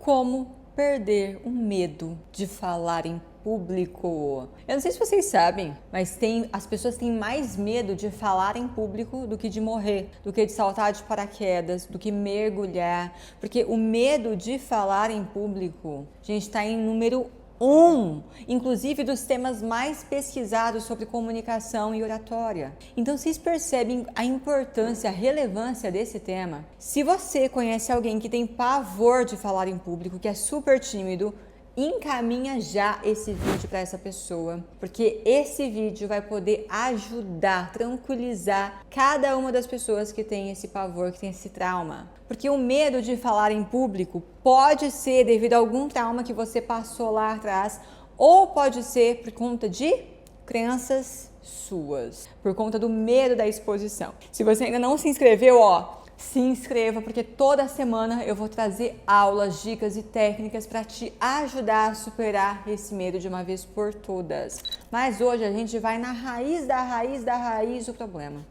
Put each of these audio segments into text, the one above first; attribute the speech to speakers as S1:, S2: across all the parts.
S1: Como perder o medo de falar em público. Eu não sei se vocês sabem, mas as pessoas têm mais medo de falar em público do que de morrer, do que de saltar de paraquedas, do que mergulhar, porque o medo de falar em público, gente, está em número 1, inclusive dos temas mais pesquisados sobre comunicação e oratória. Então, vocês percebem a importância, a relevância desse tema? Se você conhece alguém que tem pavor de falar em público, que é super tímido, encaminha já esse vídeo para essa pessoa, porque esse vídeo vai poder ajudar, tranquilizar cada uma das pessoas que tem esse pavor, que tem esse trauma. Porque o medo de falar em público pode ser devido a algum trauma que você passou lá atrás, ou pode ser por conta de crenças suas, por conta do medo da exposição. Se você ainda não se inscreveu, se inscreva, porque toda semana eu vou trazer aulas, dicas e técnicas para te ajudar a superar esse medo de uma vez por todas. Mas hoje a gente vai na raiz do problema.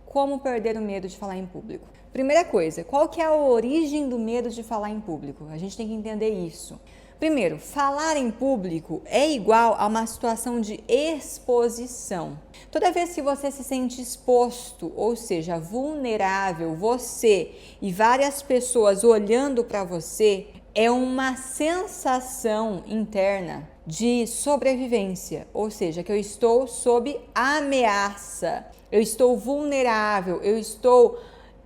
S1: Como perder o medo de falar em público? Primeira coisa, qual que é a origem do medo de falar em público? A gente tem que entender isso. Primeiro, falar em público é igual a uma situação de exposição. Toda vez que você se sente exposto, ou seja, vulnerável, você e várias pessoas olhando para você, é uma sensação interna de sobrevivência, ou seja, que eu estou sob ameaça, eu estou vulnerável, eu estou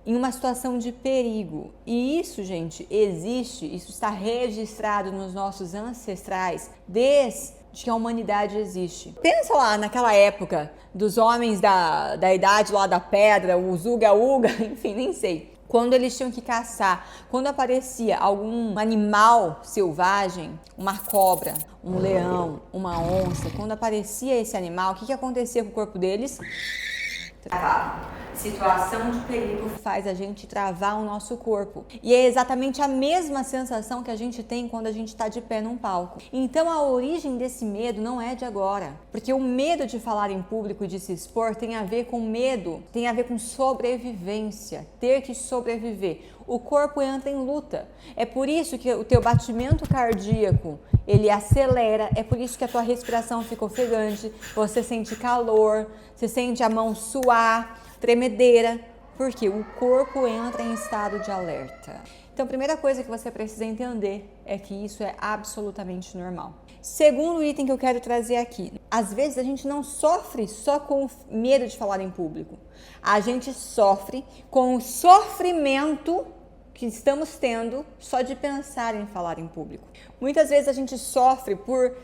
S1: em uma situação de perigo. E isso, gente, existe, isso está registrado nos nossos ancestrais desde que a humanidade existe. Pensa lá naquela época dos homens da idade lá da pedra, os uga-uga, enfim, nem sei. Quando eles tinham que caçar, quando aparecia algum animal selvagem, uma cobra, um leão, uma onça, quando aparecia esse animal, o que acontecia com o corpo deles? Travava. Situação de perigo faz a gente travar o nosso corpo. E é exatamente a mesma sensação que a gente tem quando a gente está de pé num palco. Então a origem desse medo não é de agora. Porque o medo de falar em público e de se expor tem a ver com medo, tem a ver com sobrevivência, ter que sobreviver. O corpo entra em luta. É por isso que o teu batimento cardíaco, ele acelera, é por isso que a tua respiração fica ofegante, você sente calor, você sente a mão suar, tremedeira, porque o corpo entra em estado de alerta. Então, a primeira coisa que você precisa entender é que isso é absolutamente normal. Segundo item que eu quero trazer aqui, às vezes a gente não sofre só com o medo de falar em público, a gente sofre com o sofrimento que estamos tendo só de pensar em falar em público. Muitas vezes a gente sofre por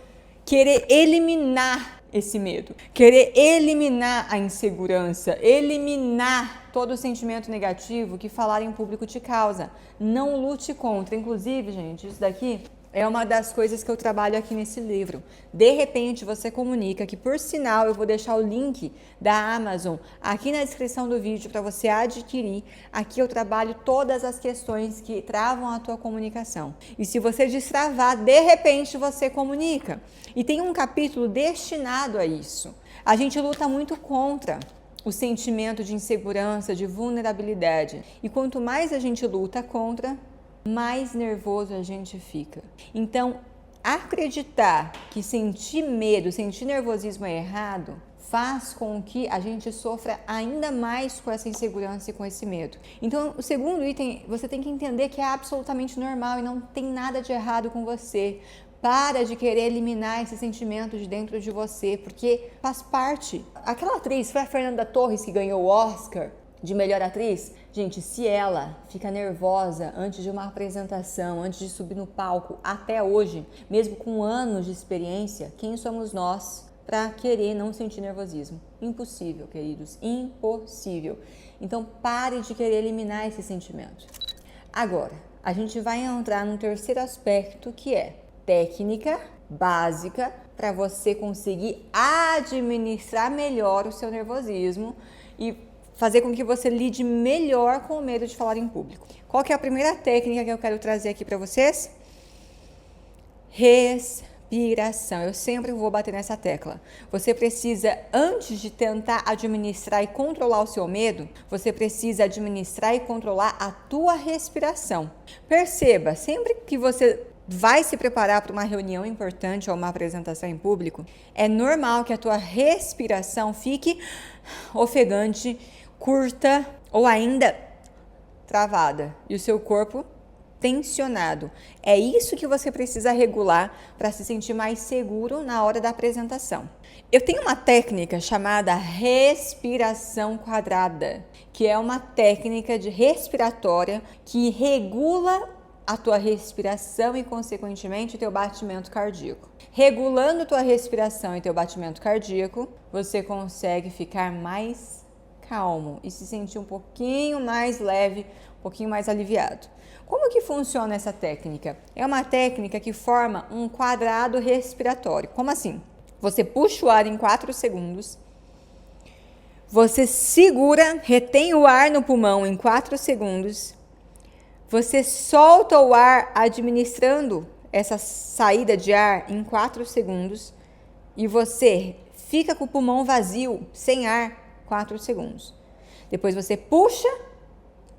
S1: querer eliminar esse medo, querer eliminar a insegurança, eliminar todo o sentimento negativo que falar em público te causa. Não lute contra. Inclusive, gente, isso daqui é uma das coisas que eu trabalho aqui nesse livro. De repente, você comunica, que por sinal eu vou deixar o link da Amazon aqui na descrição do vídeo para você adquirir. Aqui eu trabalho todas as questões que travam a tua comunicação. E se você destravar, de repente você comunica. E tem um capítulo destinado a isso. A gente luta muito contra o sentimento de insegurança, de vulnerabilidade. E quanto mais a gente luta contra, mais nervoso a gente fica. Então, acreditar que sentir medo, sentir nervosismo é errado, faz com que a gente sofra ainda mais com essa insegurança e com esse medo. Então, o segundo item, você tem que entender que é absolutamente normal e não tem nada de errado com você. Para de querer eliminar esse sentimento de dentro de você, porque faz parte. Aquela atriz, foi a Fernanda Torres que ganhou o Oscar de melhor atriz? Gente, se ela fica nervosa antes de uma apresentação, antes de subir no palco, até hoje, mesmo com anos de experiência, quem somos nós para querer não sentir nervosismo? Impossível, queridos, impossível. Então, pare de querer eliminar esse sentimento. Agora, a gente vai entrar num terceiro aspecto, que é técnica básica para você conseguir administrar melhor o seu nervosismo e fazer com que você lide melhor com o medo de falar em público. Qual que é a primeira técnica que eu quero trazer aqui para vocês? Respiração. Eu sempre vou bater nessa tecla. Você precisa, antes de tentar administrar e controlar o seu medo, você precisa administrar e controlar a tua respiração. Perceba, sempre que você vai se preparar para uma reunião importante ou uma apresentação em público, é normal que a tua respiração fique ofegante, curta ou ainda travada e o seu corpo tensionado. É isso que você precisa regular para se sentir mais seguro na hora da apresentação. Eu tenho uma técnica chamada respiração quadrada, que é uma técnica de respiratória que regula a tua respiração e, consequentemente, o teu batimento cardíaco. Regulando tua respiração e teu batimento cardíaco, você consegue ficar mais calmo e se sentir um pouquinho mais leve, um pouquinho mais aliviado. Como que funciona essa técnica? É uma técnica que forma um quadrado respiratório. Como assim? Você puxa o ar em 4 segundos, você segura, retém o ar no pulmão em 4 segundos, você solta o ar administrando essa saída de ar em 4 segundos e você fica com o pulmão vazio, sem ar, 4 segundos. Depois você puxa,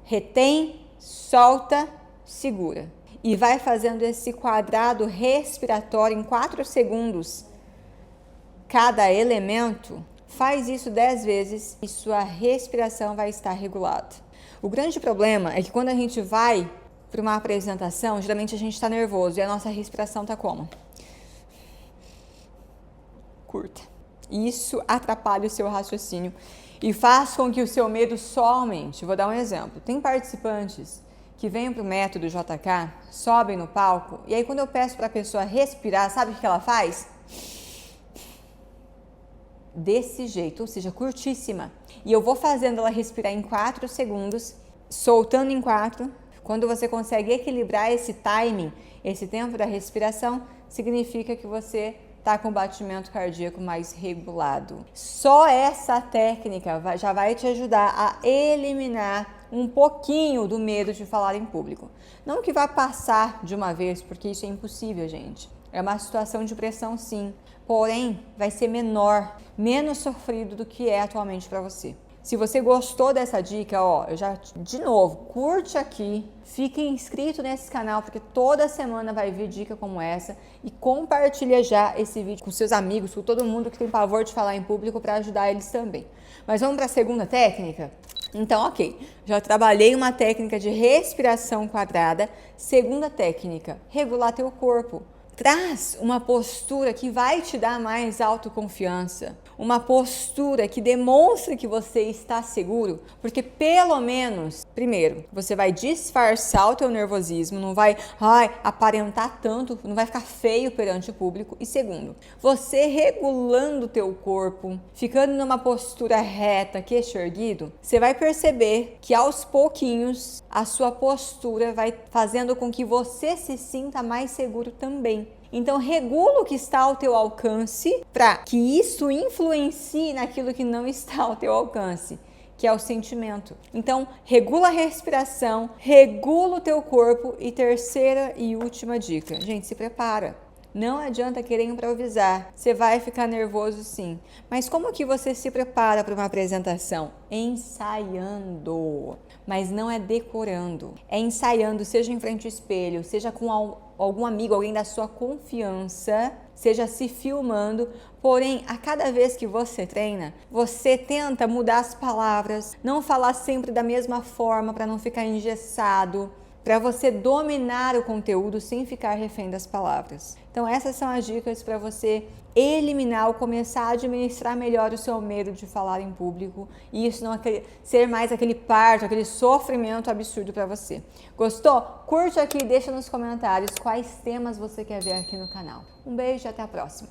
S1: retém, solta, segura. E vai fazendo esse quadrado respiratório em 4 segundos. Cada elemento, faz isso 10 vezes e sua respiração vai estar regulada. O grande problema é que quando a gente vai para uma apresentação, geralmente a gente está nervoso e a nossa respiração está como? Curta. Isso atrapalha o seu raciocínio e faz com que o seu medo só aumente. Vou dar um exemplo. Tem participantes que vêm para o método JK, sobem no palco e aí quando eu peço para a pessoa respirar, sabe o que ela faz? Desse jeito, ou seja, curtíssima. E eu vou fazendo ela respirar em 4 segundos, soltando em 4. Quando você consegue equilibrar esse timing, esse tempo da respiração, significa que você está com o batimento cardíaco mais regulado. Só essa técnica já vai te ajudar a eliminar um pouquinho do medo de falar em público. Não que vá passar de uma vez, porque isso é impossível, gente. É uma situação de pressão, sim. Porém, vai ser menor, menos sofrido do que é atualmente para você. Se você gostou dessa dica, de novo, curte aqui, fique inscrito nesse canal, porque toda semana vai vir dica como essa e compartilha já esse vídeo com seus amigos, com todo mundo que tem pavor de falar em público para ajudar eles também. Mas vamos para a segunda técnica? Então, ok, já trabalhei uma técnica de respiração quadrada. Segunda técnica, regular teu corpo. Traz uma postura que vai te dar mais autoconfiança, uma postura que demonstre que você está seguro, porque pelo menos, primeiro, você vai disfarçar o teu nervosismo, não vai aparentar tanto, não vai ficar feio perante o público. E segundo, você regulando o teu corpo, ficando numa postura reta, queixo erguido, você vai perceber que aos pouquinhos a sua postura vai fazendo com que você se sinta mais seguro também. Então, regula o que está ao teu alcance para que isso influencie naquilo que não está ao teu alcance, que é o sentimento. Então, regula a respiração, regula o teu corpo e terceira e última dica. Gente, se prepara. Não adianta querer improvisar, você vai ficar nervoso sim. Mas como que você se prepara para uma apresentação? Ensaiando, mas não é decorando. É ensaiando, seja em frente ao espelho, seja com algum amigo, alguém da sua confiança, seja se filmando. Porém, a cada vez que você treina, você tenta mudar as palavras, não falar sempre da mesma forma para não ficar engessado, para você dominar o conteúdo sem ficar refém das palavras. Então essas são as dicas para você eliminar ou começar a administrar melhor o seu medo de falar em público e isso não ser mais aquele parto, aquele sofrimento absurdo para você. Gostou? Curte aqui e deixa nos comentários quais temas você quer ver aqui no canal. Um beijo e até a próxima!